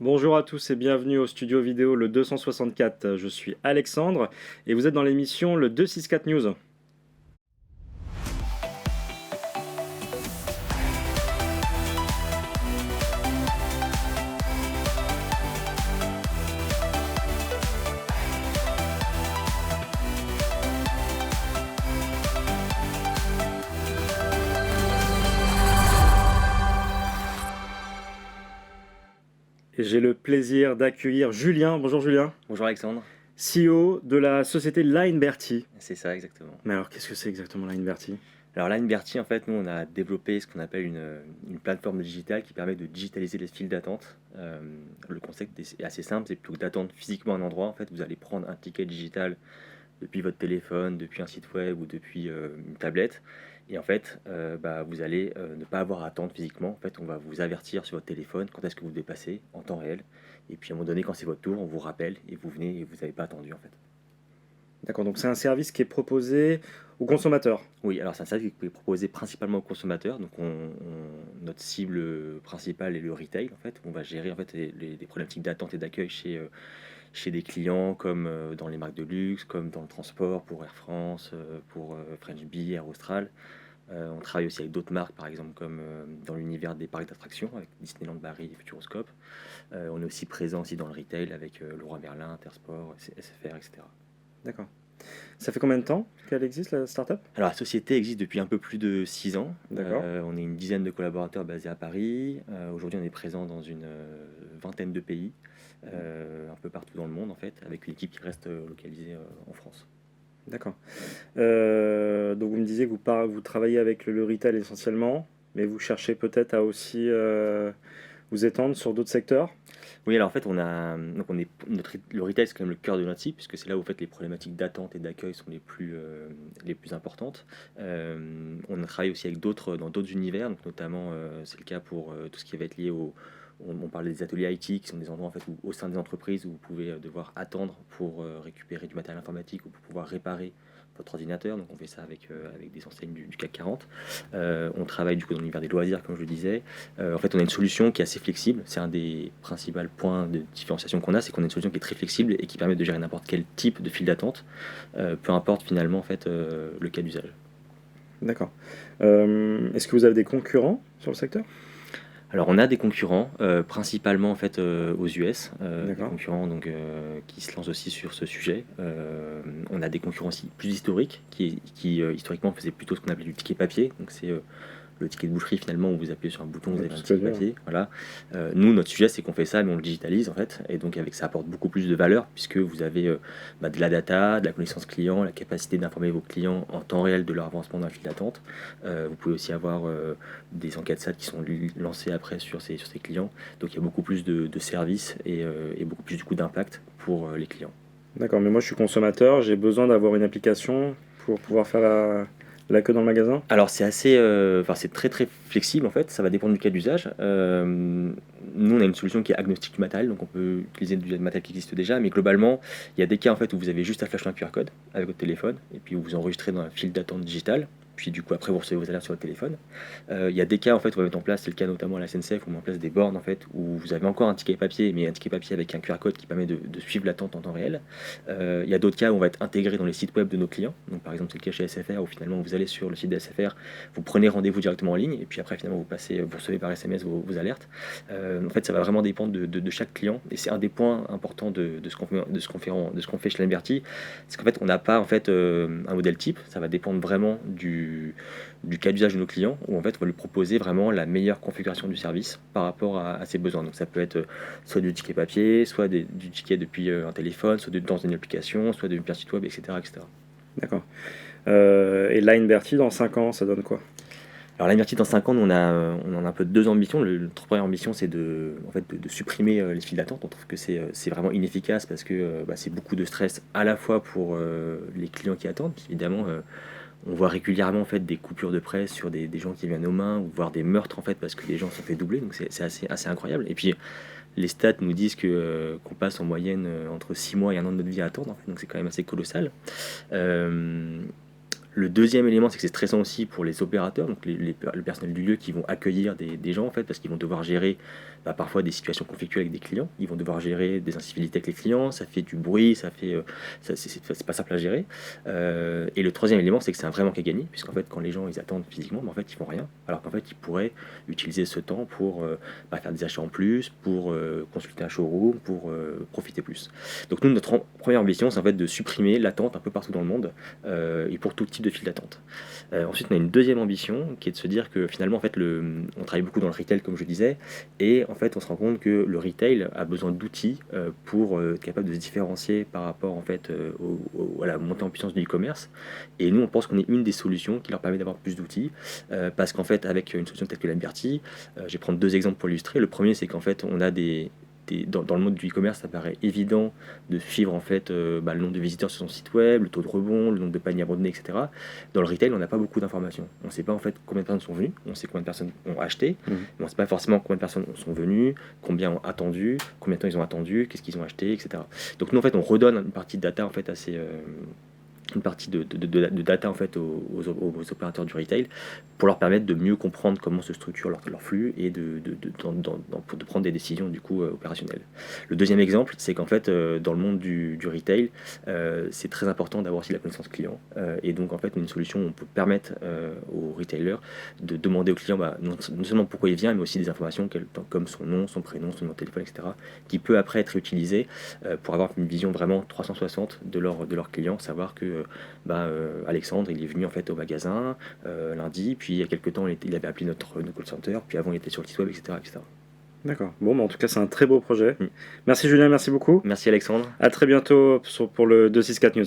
Bonjour à tous et bienvenue au studio vidéo le 264. Je suis Alexandre et vous êtes dans l'émission le 264 News. Et j'ai le plaisir d'accueillir Julien. Bonjour Julien, Bonjour Alexandre, CEO de la société Lineberty. c'est ça exactement. Mais alors qu'est-ce que c'est exactement Lineberty? Alors là, Berti, en fait, nous on a développé ce qu'on appelle une plateforme digitale qui permet de digitaliser les files d'attente. Le concept est assez simple, c'est plutôt que d'attendre physiquement un endroit, en fait, vous allez prendre un ticket digital depuis votre téléphone, depuis un site web ou depuis une tablette. Et en fait, vous allez ne pas avoir à attendre physiquement. En fait, on va vous avertir sur votre téléphone quand est-ce que vous dépassez en temps réel. Et puis à un moment donné, quand c'est votre tour, on vous rappelle et vous venez et vous n'avez pas attendu en fait. D'accord, donc c'est un service qui est proposé aux consommateurs. Oui, alors c'est un service qui est proposé principalement aux consommateurs. Donc notre cible principale est le retail. En fait, on va gérer en fait les problématiques d'attente et d'accueil chez des clients comme dans les marques de luxe, comme dans le transport pour Air France, pour French Bee, Air Austral. On travaille aussi avec d'autres marques, par exemple comme dans l'univers des parcs d'attractions avec Disneyland Paris et Futuroscope. On est aussi présent aussi dans le retail avec Leroy Merlin, Intersport, SFR, etc. D'accord. Ça fait combien de temps qu'elle existe, la startup? Alors la société existe depuis un peu plus de 6 ans. D'accord. On est une dizaine de collaborateurs basés à Paris. Aujourd'hui, on est présent dans une vingtaine de pays, un peu partout dans le monde en fait, avec une équipe qui reste localisée en France. D'accord. Donc vous me disiez que vous travaillez avec le retail essentiellement, mais vous cherchez peut-être à aussi vous étendre sur d'autres secteurs. Oui, alors en fait, le retail, c'est quand même le cœur de notre site, puisque c'est là où en fait, les problématiques d'attente et d'accueil sont les plus importantes. On a travaillé aussi avec dans d'autres univers, donc notamment c'est le cas pour tout ce qui va être lié on parle des ateliers IT, qui sont des endroits en fait, au sein des entreprises où vous pouvez devoir attendre pour récupérer du matériel informatique ou pour pouvoir réparer votre ordinateur. Donc on fait ça avec des enseignes du CAC 40. On travaille du coup dans l'univers des loisirs, comme je le disais. En fait, on a une solution qui est assez flexible. C'est un des principaux points de différenciation qu'on a, c'est qu'on a une solution qui est très flexible et qui permet de gérer n'importe quel type de file d'attente, peu importe finalement en fait le cas d'usage. D'accord. Est-ce que vous avez des concurrents sur le secteur? Alors on a des concurrents, principalement en fait aux US, des D'accord. concurrents donc qui se lancent aussi sur ce sujet. On a des concurrents aussi plus historiques qui historiquement faisaient plutôt ce qu'on appelait du ticket papier. Donc c'est le ticket de boucherie finalement où vous appuyez sur un bouton, vous Ouais, avez un tout ce que ticket je veux dire. papier. Voilà. Nous notre sujet c'est qu'on fait ça mais on le digitalise en fait et donc avec ça apporte beaucoup plus de valeur puisque vous avez de la data, de la connaissance client, la capacité d'informer vos clients en temps réel de leur avancement dans la file d'attente. Vous pouvez aussi avoir des enquêtes SAT qui sont lancées après sur ces clients. Donc il y a beaucoup plus de services et beaucoup plus du coup d'impact pour les clients. D'accord, mais moi je suis consommateur, j'ai besoin d'avoir une application pour pouvoir faire la queue dans le magasin. Alors c'est c'est très très flexible en fait, ça va dépendre du cas d'usage. Nous on a une solution qui est agnostique du matériel, donc on peut utiliser du matériel qui existe déjà, mais globalement il y a des cas en fait où vous avez juste à flasher un QR code avec votre téléphone et puis vous enregistrez dans la file d'attente digitale. Puis du coup après vous recevez vos alertes sur votre téléphone. Il y a des cas en fait où on va mettre en place, c'est le cas notamment à la SNCF, où on met en place des bornes en fait où vous avez encore un ticket papier, mais un ticket papier avec un QR code qui permet de suivre l'attente en temps réel. Il y a d'autres cas où on va être intégré dans les sites web de nos clients. Donc par exemple c'est le cas chez SFR où finalement vous allez sur le site de SFR, vous prenez rendez-vous directement en ligne et puis après finalement vous recevez par SMS vos alertes. En fait ça va vraiment dépendre de chaque client et c'est un des points importants de ce qu'on fait chez Lamberty, c'est qu'en fait on n'a pas en fait un modèle type, ça va dépendre vraiment du cas d'usage de nos clients, où en fait on va lui proposer vraiment la meilleure configuration du service par rapport à ses besoins. Donc ça peut être soit du ticket papier, soit du ticket depuis un téléphone, soit dans une application, soit depuis un site web, etc. etc. D'accord. Et Lineberty, dans 5 ans, ça donne quoi? Alors Lamberty dans 5 ans, nous, on en a un peu deux ambitions. Notre première ambition c'est de supprimer les files d'attente. On trouve que c'est vraiment inefficace parce que c'est beaucoup de stress à la fois pour les clients qui attendent, puis évidemment on voit régulièrement en fait des coupures de presse sur des gens qui viennent aux mains ou voire des meurtres en fait parce que des gens se sont fait doubler, donc c'est assez incroyable. Et puis les stats nous disent qu'on passe en moyenne entre 6 mois et 1 an de notre vie à attendre en fait, donc c'est quand même assez colossal. Le deuxième élément, c'est que c'est stressant aussi pour les opérateurs, donc le personnel du lieu qui vont accueillir des gens en fait, parce qu'ils vont devoir gérer parfois des situations conflictuelles avec des clients, ils vont devoir gérer des incivilités avec les clients, ça fait du bruit, c'est pas simple à gérer. Et le troisième élément, c'est que c'est un vrai manque à gagner, puisqu'en fait, quand les gens ils attendent physiquement, en fait, ils font rien, alors qu'en fait, ils pourraient utiliser ce temps pour faire des achats en plus, pour consulter un showroom, pour profiter plus. Donc nous, notre première ambition, c'est en fait de supprimer l'attente un peu partout dans le monde et pour tout type de file d'attente. Ensuite, on a une deuxième ambition qui est de se dire que finalement, en fait, on travaille beaucoup dans le retail, comme je disais, et en fait, on se rend compte que le retail a besoin d'outils pour être capable de se différencier par rapport en fait, à la montée en puissance du e-commerce. Et nous, on pense qu'on est une des solutions qui leur permet d'avoir plus d'outils, parce qu'en fait, avec une solution telle que l'Amberty, je vais prendre deux exemples pour illustrer. Le premier, c'est qu'en fait, on a dans le monde du e-commerce, ça paraît évident de suivre en fait le nombre de visiteurs sur son site web, le taux de rebond, le nombre de paniers abandonnés, etc. Dans le retail, on n'a pas beaucoup d'informations. On ne sait pas en fait combien de personnes sont venues, on sait combien de personnes ont acheté, mais on ne sait pas forcément combien de personnes sont venues, combien ont attendu, combien de temps ils ont attendu, qu'est-ce qu'ils ont acheté, etc. Donc nous en fait, on redonne une partie de data en fait assez une partie de data en fait aux opérateurs du retail pour leur permettre de mieux comprendre comment se structure leur flux et de prendre des décisions du coup opérationnelles. Le deuxième exemple, c'est qu'en fait dans le monde du retail, c'est très important d'avoir aussi la connaissance client et donc en fait une solution où on peut permettre aux retailers de demander au client non seulement pourquoi il vient mais aussi des informations comme son nom, son prénom, son numéro de téléphone, etc. qui peut après être utilisé pour avoir une vision vraiment 360 de leur client, savoir que Alexandre il est venu en fait au magasin lundi, puis il y a quelques temps il avait appelé notre call center, puis avant il était sur le site web, etc. D'accord. Bon, en tout cas, c'est un très beau projet. Merci Julien, merci beaucoup. Merci Alexandre. À très bientôt pour le 264 News.